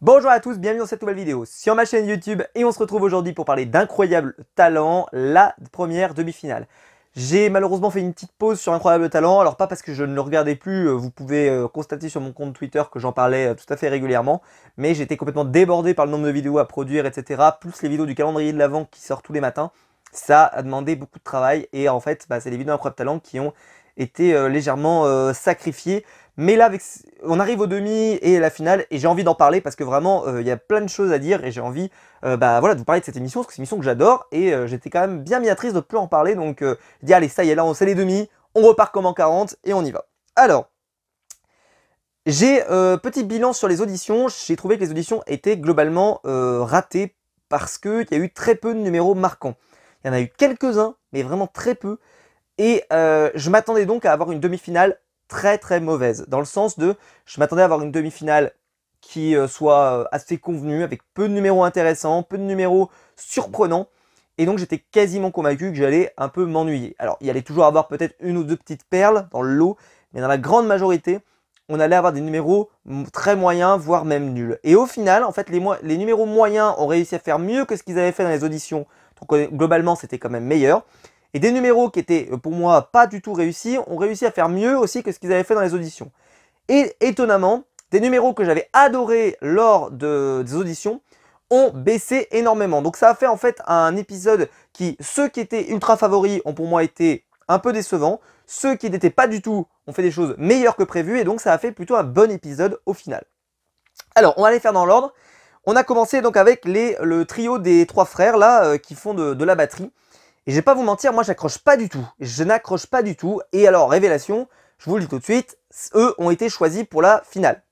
Bonjour à tous, bienvenue dans cette nouvelle vidéo sur ma chaîne YouTube et on se retrouve aujourd'hui pour parler d'Incroyable Talent, la première demi-finale. J'ai malheureusement fait une petite pause sur Incroyable Talent, alors pas parce que je ne le regardais plus, vous pouvez constater sur mon compte Twitter que j'en parlais tout à fait régulièrement, mais j'étais complètement débordé par le nombre de vidéos à produire, etc. Plus les vidéos du calendrier de l'Avent qui sort tous les matins, ça a demandé beaucoup de travail et en fait c'est les vidéos d'Incroyable Talent qui ont été légèrement sacrifiées. Mais là, on arrive aux demi et à la finale, et j'ai envie d'en parler parce que vraiment, il y a plein de choses à dire et j'ai envie voilà, de vous parler de cette émission, parce que c'est une émission que j'adore et j'étais quand même bien triste de ne plus en parler. Donc, je dis, allez, ça y est, là, on sait les demi, on repart comme en 40 et on y va. Alors, j'ai petit bilan sur les auditions. J'ai trouvé que les auditions étaient globalement ratées parce qu'il y a eu très peu de numéros marquants. Il y en a eu quelques-uns, mais vraiment très peu. Et je m'attendais donc à avoir une demi-finale très mauvaise. Dans le sens de, je m'attendais à avoir une demi-finale qui soit assez convenue, avec peu de numéros intéressants, peu de numéros surprenants. Et donc j'étais quasiment convaincu que j'allais un peu m'ennuyer. Alors il y allait toujours avoir peut-être une ou deux petites perles dans le lot, mais dans la grande majorité, on allait avoir des numéros très moyens, voire même nuls. Et au final, en fait, les numéros moyens ont réussi à faire mieux que ce qu'ils avaient fait dans les auditions. Donc globalement, c'était quand même meilleur. Et des numéros qui étaient pour moi pas du tout réussis ont réussi à faire mieux aussi que ce qu'ils avaient fait dans les auditions. Et étonnamment, des numéros que j'avais adorés lors des auditions ont baissé énormément. Donc ça a fait en fait un épisode qui, ceux qui étaient ultra favoris ont pour moi été un peu décevants, ceux qui n'étaient pas du tout ont fait des choses meilleures que prévu et donc ça a fait plutôt un bon épisode au final. Alors on va les faire dans l'ordre. On a commencé donc avec le trio des trois frères là qui font de la batterie. Et je vais pas vous mentir, moi j'accroche pas du tout. Je n'accroche pas du tout. Et alors, révélation, je vous le dis tout de suite, eux ont été choisis pour la finale.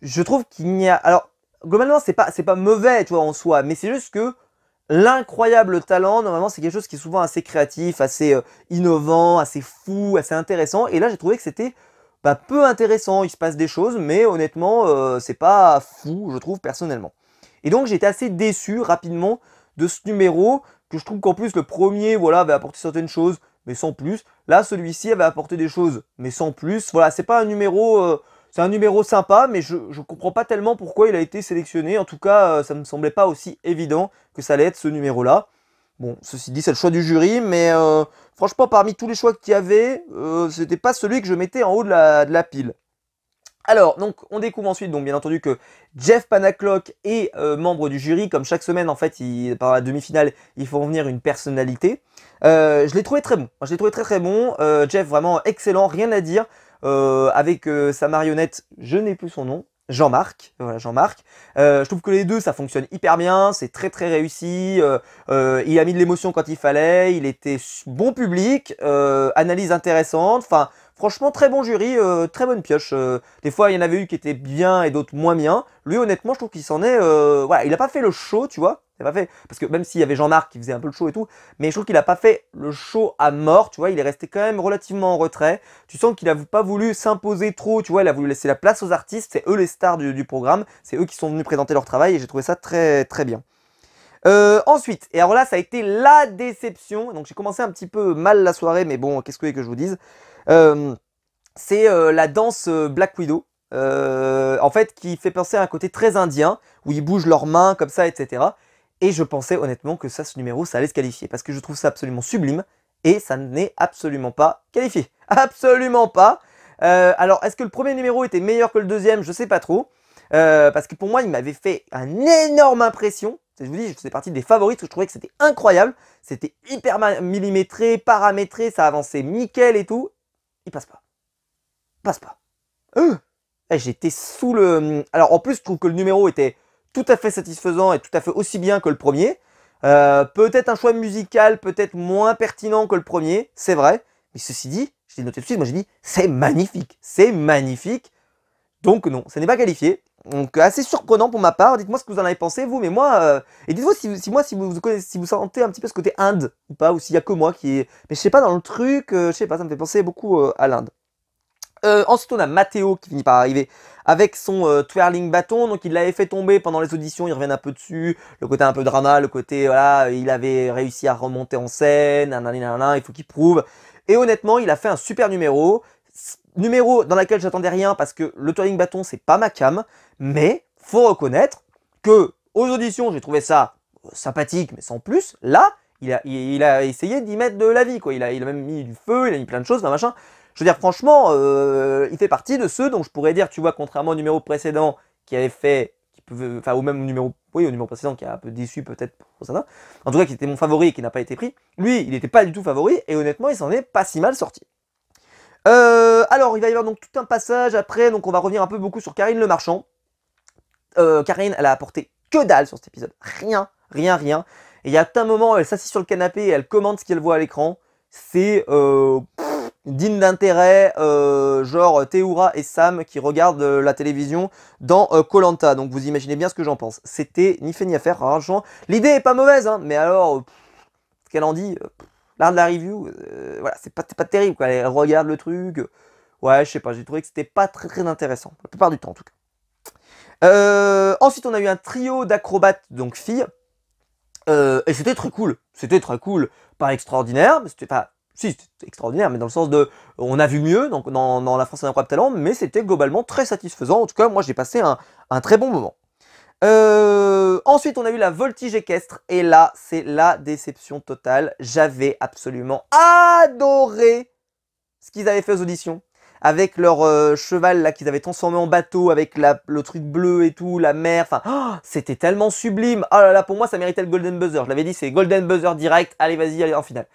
Je trouve qu'il n'y a... Alors, globalement, c'est pas mauvais, tu vois, en soi. Mais c'est juste que l'incroyable talent, normalement, c'est quelque chose qui est souvent assez créatif, assez innovant, assez fou, assez intéressant. Et là, j'ai trouvé que c'était peu intéressant. Il se passe des choses, mais honnêtement, c'est pas fou, je trouve, personnellement. Et donc, j'ai été assez déçu rapidement de ce numéro, que je trouve qu'en plus, le premier, voilà, avait apporté certaines choses, mais sans plus. Là, celui-ci avait apporté des choses, mais sans plus. Voilà, c'est pas un numéro... c'est un numéro sympa, mais je comprends pas tellement pourquoi il a été sélectionné. En tout cas, ça me semblait pas aussi évident que ça allait être ce numéro-là. Bon, ceci dit, c'est le choix du jury, mais franchement, parmi tous les choix qu'il y avait, c'était pas celui que je mettais en haut de la pile. Alors, donc, on découvre ensuite, donc bien entendu, que Jeff Panaclock est membre du jury. Comme chaque semaine, en fait, par la demi-finale, ils font venir une personnalité. Je l'ai trouvé très bon. Moi, je l'ai trouvé très bon. Jeff, vraiment excellent, rien à dire. Avec sa marionnette, je n'ai plus son nom. Jean-Marc, voilà Jean-Marc. Je trouve que les deux, ça fonctionne hyper bien, c'est très réussi. Il a mis de l'émotion quand il fallait, il était bon public, analyse intéressante. Enfin, franchement, très bon jury, très bonne pioche. Des fois, il y en avait eu qui étaient bien et d'autres moins bien. Lui, honnêtement, je trouve qu'il s'en est... voilà, il a pas fait le show, tu vois. Il a pas fait... Parce que même s'il y avait Jean-Marc qui faisait un peu le show et tout, mais je trouve qu'il a pas fait le show à mort, tu vois. Il est resté quand même relativement en retrait. Tu sens qu'il a pas voulu s'imposer trop, tu vois. Il a voulu laisser la place aux artistes. C'est eux les stars du programme. C'est eux qui sont venus présenter leur travail et j'ai trouvé ça très bien. Ensuite, et alors là, ça a été la déception. Donc j'ai commencé un petit peu mal la soirée, mais bon, qu'est-ce que je vous dise. C'est la danse Black Widow. En fait, qui fait penser à un côté très indien, où ils bougent leurs mains comme ça, etc. Et je pensais honnêtement que ça, ce numéro, ça allait se qualifier, parce que je trouve ça absolument sublime, et ça n'est absolument pas qualifié. Absolument pas. Alors, est-ce que le premier numéro était meilleur que le deuxième? Je sais pas trop. Parce que pour moi, il m'avait fait une énorme impression. Je vous dis, je faisais partie des favoris, parce que je trouvais que c'était incroyable. C'était hyper millimétré, paramétré, ça avançait nickel et tout. Il passe pas. Passe pas. J'étais sous le... Alors en plus, je trouve que le numéro était tout à fait satisfaisant et tout à fait aussi bien que le premier. Peut-être un choix musical, peut-être moins pertinent que le premier, c'est vrai. Mais ceci dit, je l'ai noté tout de suite, moi j'ai dit, c'est magnifique. C'est magnifique. Donc non, ça n'est pas qualifié. Donc assez surprenant pour ma part. Dites-moi ce que vous en avez pensé, vous. Mais moi, et dites-moi si vous sentez un petit peu ce côté Inde ou pas, ou s'il y a que moi qui est... Mais je sais pas, dans le truc, je sais pas, ça me fait penser beaucoup à l'Inde. Ensuite, on a Mathéo qui finit par arriver avec son twirling bâton. Donc, il l'avait fait tomber pendant les auditions. Il revient un peu dessus. Le côté un peu drama, le côté, voilà, il avait réussi à remonter en scène. Nanana, il faut qu'il prouve. Et honnêtement, il a fait un super numéro. Numéro dans lequel j'attendais rien parce que le twirling bâton, c'est pas ma cam. Mais faut reconnaître que aux auditions, j'ai trouvé ça sympathique, mais sans plus. Là, il a essayé d'y mettre de la vie, quoi. Il a même mis du feu, il a mis plein de choses, machin. Je veux dire, franchement, il fait partie de ceux dont je pourrais dire, tu vois, contrairement au numéro précédent, qui avait fait, enfin, au même numéro, oui, au numéro précédent, qui a un peu déçu peut-être pour ça, en tout cas, qui était mon favori et qui n'a pas été pris. Lui, il n'était pas du tout favori, et honnêtement, il s'en est pas si mal sorti. Alors, il va y avoir donc tout un passage après, donc on va revenir un peu beaucoup sur Karine Le Marchand. Karine, elle a apporté que dalle sur cet épisode. Rien, rien, rien. Et il y a un moment, elle s'assied sur le canapé et elle commente ce qu'elle voit à l'écran. C'est digne d'intérêt, genre Théoura et Sam qui regardent la télévision dans koh. Donc vous imaginez bien ce que j'en pense. C'était ni fait ni à faire, franchement. L'idée est pas mauvaise, hein, mais alors, ce qu'elle en dit, l'art de la review, voilà, c'est pas terrible, quoi. Elle regarde le truc. Ouais, je sais pas, j'ai trouvé que c'était pas très, très intéressant. La plupart du temps, en tout cas. Ensuite, on a eu un trio d'acrobates, donc filles. Et c'était très cool. C'était très cool. Pas extraordinaire, mais c'était pas. Si, c'était extraordinaire, mais dans le sens de. On a vu mieux donc, dans la France Incroyable Talent, mais c'était globalement très satisfaisant. En tout cas, moi, j'ai passé un très bon moment. Ensuite, on a eu la voltige équestre. Et là, c'est la déception totale. J'avais absolument adoré ce qu'ils avaient fait aux auditions. Avec leur cheval là qu'ils avaient transformé en bateau, avec le truc bleu et tout, la mer, enfin, oh, c'était tellement sublime. Oh là là, pour moi ça méritait le Golden Buzzer. Je l'avais dit, c'est Golden Buzzer direct, allez vas-y, allez en finale.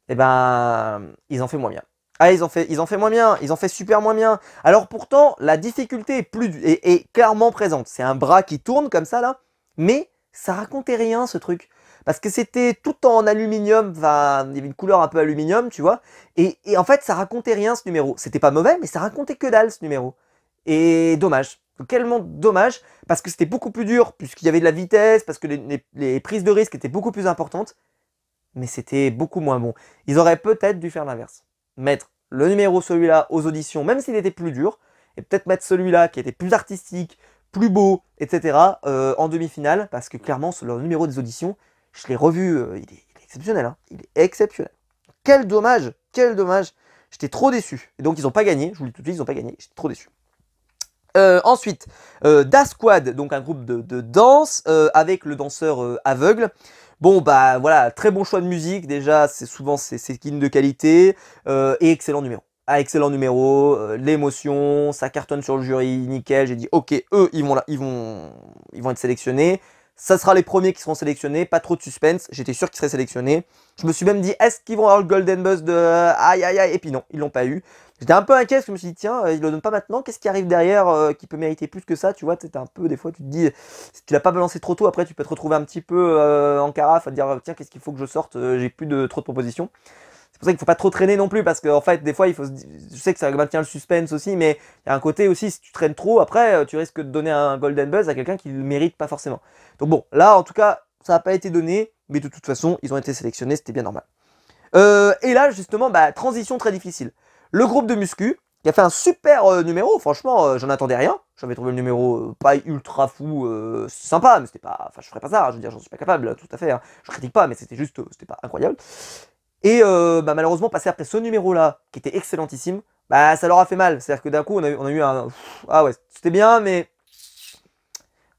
Et ben, ils ont fait moins bien. Ah, ils ont fait moins bien, ils ont fait super moins bien. Alors pourtant, la difficulté est clairement présente. C'est un bras qui tourne comme ça là, mais ça racontait rien ce truc. Parce que c'était tout en aluminium, enfin, il y avait une couleur un peu aluminium, tu vois. Et en fait, ça racontait rien ce numéro. C'était pas mauvais, mais ça racontait que dalle ce numéro. Et dommage. Tellement dommage, parce que c'était beaucoup plus dur, puisqu'il y avait de la vitesse, parce que les prises de risque étaient beaucoup plus importantes. Mais c'était beaucoup moins bon. Ils auraient peut-être dû faire l'inverse. Mettre le numéro celui-là aux auditions, même s'il était plus dur, et peut-être mettre celui-là qui était plus artistique, plus beau, etc. En demi-finale, parce que clairement, le numéro des auditions, je l'ai revu, il est exceptionnel, hein. Il est exceptionnel. Quel dommage, quel dommage. J'étais trop déçu. Et donc ils n'ont pas gagné, je vous le dis tout de suite, ils n'ont pas gagné, j'étais trop déçu. Ensuite, Da Squad, donc un groupe de danse, avec le danseur aveugle. Bon bah voilà, très bon choix de musique, déjà c'est souvent c'est skin de qualité, et excellent numéro. Ah, excellent numéro, l'émotion, ça cartonne sur le jury, nickel, j'ai dit ok, eux ils vont être sélectionnés. Ça sera les premiers qui seront sélectionnés, pas trop de suspense, j'étais sûr qu'ils seraient sélectionnés. Je me suis même dit, est-ce qu'ils vont avoir le Golden Buzz de aïe aïe aïe, et puis non, ils l'ont pas eu. J'étais un peu inquiet parce que je me suis dit, tiens, ils le donnent pas maintenant, qu'est-ce qui arrive derrière qui peut mériter plus que ça, tu vois, t'es un peu, des fois tu te dis, si tu l'as pas balancé trop tôt, après tu peux te retrouver un petit peu en carafe, à te dire, tiens, qu'est-ce qu'il faut que je sorte, j'ai plus de trop de propositions. C'est pour ça qu'il faut pas trop traîner non plus, parce qu'en fait, des fois, il faut je sais que ça maintient le suspense aussi, mais il y a un côté aussi, si tu traînes trop, après, tu risques de donner un Golden Buzz à quelqu'un qui le mérite pas forcément. Donc bon, là, en tout cas, ça n'a pas été donné, mais de toute façon, ils ont été sélectionnés, c'était bien normal. Et là, justement, bah, transition très difficile. Le groupe de muscu, qui a fait un super numéro, franchement, j'en attendais rien. J'avais trouvé le numéro pas ultra fou, sympa, mais c'était pas, enfin, je ferais pas ça, je veux dire, j'en suis pas capable, tout à fait, hein. Je critique pas, mais c'était juste, c'était pas incroyable. Et bah, malheureusement, passer après ce numéro-là, qui était excellentissime, bah, ça leur a fait mal. C'est-à-dire que d'un coup, on a eu un... Ah ouais, c'était bien, mais...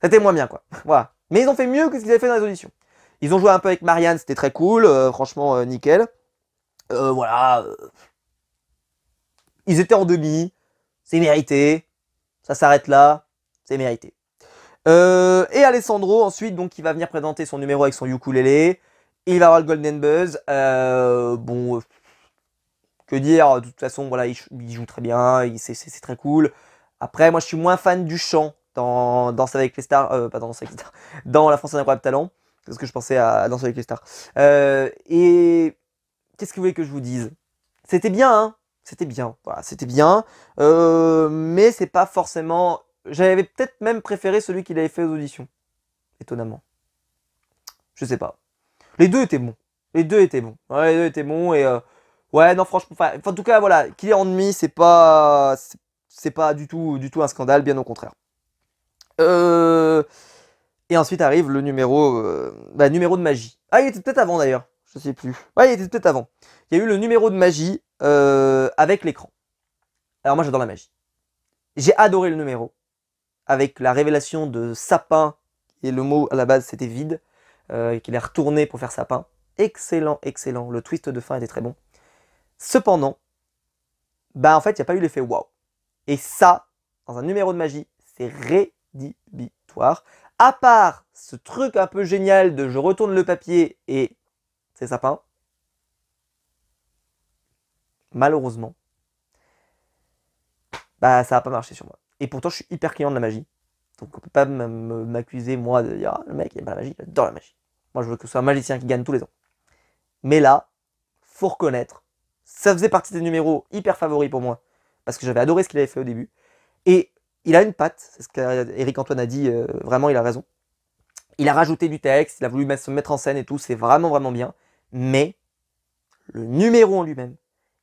C'était moins bien, quoi. Voilà. Mais ils ont fait mieux que ce qu'ils avaient fait dans les auditions. Ils ont joué un peu avec Marianne, c'était très cool, franchement, nickel. Voilà. Ils étaient en demi, c'est mérité. Ça s'arrête là, c'est mérité. Et Alessandro, ensuite, donc, qui va venir présenter son numéro avec son ukulélé. Il va avoir le Golden Buzz. Bon, que dire, de toute façon, voilà, il joue très bien, c'est très cool. Après, moi, je suis moins fan du chant dans Danse avec les stars, pas dans Danse avec les stars, dans La France Incroyable Talent, parce que je pensais à Danse avec les stars. Et qu'est-ce que vous voulez que je vous dise? C'était bien, hein, c'était bien, voilà, c'était bien, mais c'est pas forcément... J'avais peut-être même préféré celui qu'il avait fait aux auditions, étonnamment. Je sais pas. Les deux étaient bons. Les deux étaient bons. Ouais, les deux étaient bons et ouais, non, franchement, en tout cas, voilà, qu'il est en demi, c'est pas du tout un scandale, bien au contraire. Et ensuite arrive le numéro de magie. Ah, il était peut-être avant d'ailleurs, je sais plus. Ouais, il était peut-être avant. Il y a eu le numéro de magie avec l'écran. Alors moi, j'adore la magie. J'ai adoré le numéro. avec la révélation de sapin, et le mot à la base c'était vide, qu'il est retourné pour faire sapin. Excellent, excellent. Le twist de fin était très bon. Cependant, bah en fait, il n'y a pas eu l'effet waouh. Et ça, dans un numéro de magie, c'est rédhibitoire. À part ce truc un peu génial de je retourne le papier et c'est sapin. Malheureusement, bah ça n'a pas marché sur moi. Et pourtant, je suis hyper client de la magie. Donc on peut pas m'accuser, moi, de dire ah, le mec il aime pas la magie, il adore la magie. Moi, je veux que ce soit un magicien qui gagne tous les ans. Mais là, faut reconnaître, ça faisait partie des numéros hyper favoris pour moi. Parce que j'avais adoré ce qu'il avait fait au début. Et il a une patte, c'est ce qu'Éric Antoine a dit, vraiment il a raison. Il a rajouté du texte, il a voulu se mettre en scène et tout, c'est vraiment vraiment bien. Mais le numéro en lui-même,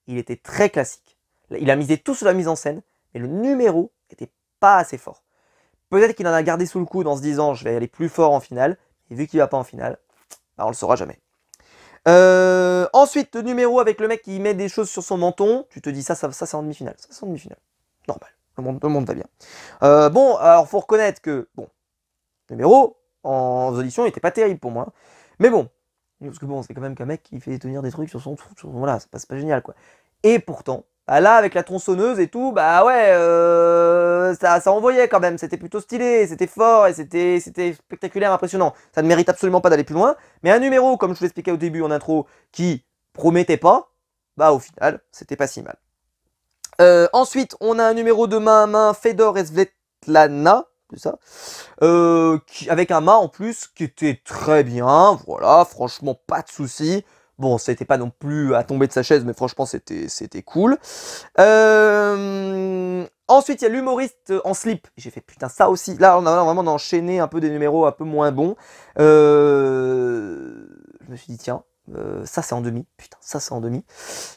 il était très classique. Il a misé tout sur la mise en scène, mais le numéro n'était pas assez fort. Peut-être qu'il en a gardé sous le coude en se disant je vais aller plus fort en finale, et vu qu'il va pas en finale, bah on le saura jamais. Ensuite, le numéro avec le mec qui met des choses sur son menton, tu te dis ça c'est en demi-finale, ça c'est en demi-finale. Normal, le monde va bien. Bon, alors faut reconnaître que, bon, le numéro, en audition, il était pas terrible pour moi. Mais bon, parce que bon, c'est quand même qu'un mec qui fait tenir des trucs sur son... Voilà, c'est pas génial, quoi. Et pourtant, bah là, avec la tronçonneuse et tout, bah ouais, ça envoyait quand même. C'était plutôt stylé, c'était fort et c'était spectaculaire, impressionnant. Ça ne mérite absolument pas d'aller plus loin. Mais un numéro, comme je vous l'expliquais au début en intro, qui promettait pas, bah au final, c'était pas si mal. Ensuite, on a un numéro de main à main, Fedor et Svetlana, c'est ça, avec un mât en plus qui était très bien, voilà, franchement pas de soucis. Bon, ça n'était pas non plus à tomber de sa chaise, mais franchement c'était cool. Ensuite, il y a l'humoriste en slip. J'ai fait putain ça aussi. Là, on a vraiment enchaîné un peu des numéros un peu moins bons. Je me suis dit tiens. Ça c'est en demi, putain, ça c'est en demi.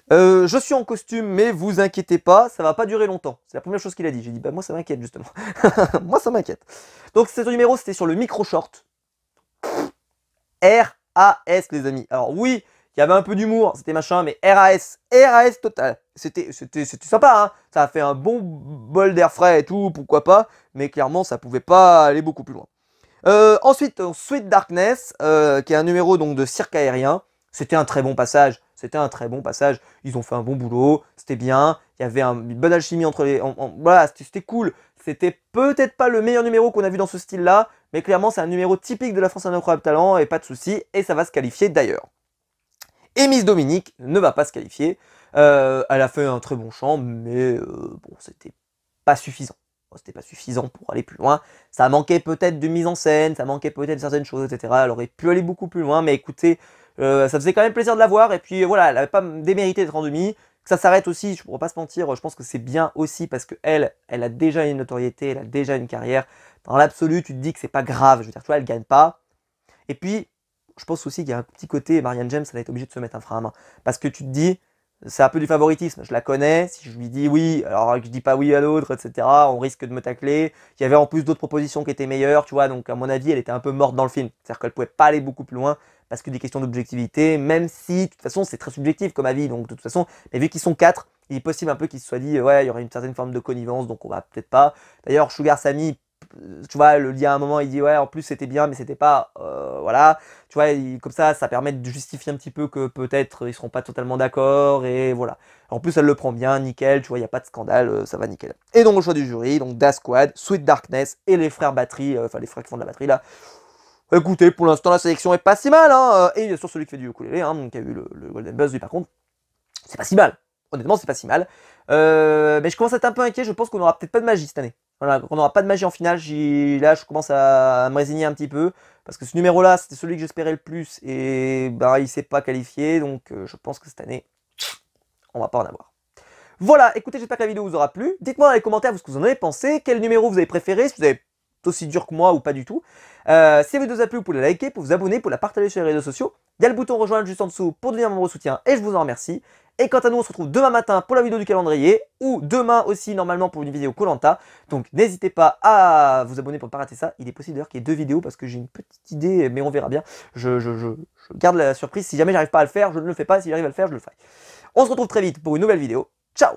Je suis en costume, mais vous inquiétez pas, ça va pas durer longtemps. C'est la première chose qu'il a dit. J'ai dit, bah moi ça m'inquiète justement. Moi ça m'inquiète. Donc ce numéro c'était sur le micro short. RAS les amis. Alors oui, il y avait un peu d'humour, c'était machin, mais RAS total. C'était sympa, hein. Ça a fait un bon bol d'air frais et tout, pourquoi pas. Mais clairement ça pouvait pas aller beaucoup plus loin. Ensuite, Sweet Darkness, qui est un numéro donc de cirque aérien. C'était un très bon passage. Ils ont fait un bon boulot. C'était bien. Il y avait une bonne alchimie entre les. Voilà, c'était cool. C'était peut-être pas le meilleur numéro qu'on a vu dans ce style-là, mais clairement, c'est un numéro typique de la France à un incroyable talent et pas de souci. Et ça va se qualifier d'ailleurs. Et Miss Dominique ne va pas se qualifier. Elle a fait un très bon chant, mais bon, c'était pas suffisant. C'était pas suffisant pour aller plus loin. Ça manquait peut-être de mise en scène, ça manquait peut-être de certaines choses, etc. Elle aurait pu aller beaucoup plus loin, mais écoutez, ça faisait quand même plaisir de la voir. Et puis voilà, elle n'avait pas démérité d'être en demi. Que ça s'arrête aussi, je ne pourrais pas se mentir, je pense que c'est bien aussi parce que elle a déjà une notoriété, elle a déjà une carrière. Dans l'absolu, tu te dis que c'est pas grave. Je veux dire, tu vois, elle gagne pas. Et puis, je pense aussi qu'il y a un petit côté, Marianne James, elle a été obligée de se mettre un frein à main. Parce que tu te dis, c'est un peu du favoritisme, je la connais, si je lui dis oui, alors que je dis pas oui à l'autre, etc., on risque de me tacler. Il y avait en plus d'autres propositions qui étaient meilleures, tu vois, donc à mon avis, elle était un peu morte dans le film. C'est-à-dire qu'elle pouvait pas aller beaucoup plus loin, parce que des questions d'objectivité, même si, de toute façon, c'est très subjectif comme avis, donc de toute façon, mais vu qu'ils sont 4, il est possible un peu qu'ils se soient dit, ouais, il y aurait une certaine forme de connivence, donc on va peut-être pas. D'ailleurs, Sugar Sammy, tu vois, le dit à un moment, il dit ouais, en plus c'était bien, mais c'était pas, voilà, tu vois, comme ça permet de justifier un petit peu que peut-être ils seront pas totalement d'accord, et voilà. En plus, elle le prend bien, nickel, tu vois, il n'y a pas de scandale, ça va nickel. Et donc, au choix du jury, donc Da Squad, Sweet Darkness et les frères batterie, enfin les frères qui font de la batterie là. Écoutez, pour l'instant, la sélection est pas si mal, hein, et bien sûr, celui qui fait du ukulélé, hein, qui a eu le Golden Buzz, lui par contre, c'est pas si mal. Honnêtement, c'est pas si mal. Mais je commence à être un peu inquiet, je pense qu'on aura peut-être pas de magie cette année. Voilà, qu'on n'aura pas de magie en finale, là je commence à me résigner un petit peu, parce que ce numéro-là, c'était celui que j'espérais le plus, et bah, il s'est pas qualifié, donc je pense que cette année, on va pas en avoir. Voilà, écoutez, j'espère que la vidéo vous aura plu. Dites-moi dans les commentaires ce que vous en avez pensé, quel numéro vous avez préféré, si vous avez aussi dur que moi ou pas du tout. Si la vidéo vous a plu, vous pouvez la liker, pour vous abonner, pour la partager sur les réseaux sociaux. Il y a le bouton rejoindre juste en dessous pour devenir membre de soutien, et je vous en remercie. Et quant à nous, on se retrouve demain matin pour la vidéo du calendrier, ou demain aussi normalement pour une vidéo Koh-Lanta. Donc n'hésitez pas à vous abonner pour ne pas rater ça. Il est possible d'ailleurs qu'il y ait 2 vidéos parce que j'ai une petite idée, mais on verra bien. Je garde la surprise. Si jamais j'arrive pas à le faire, je ne le fais pas. Si j'arrive à le faire, je le ferai. On se retrouve très vite pour une nouvelle vidéo. Ciao!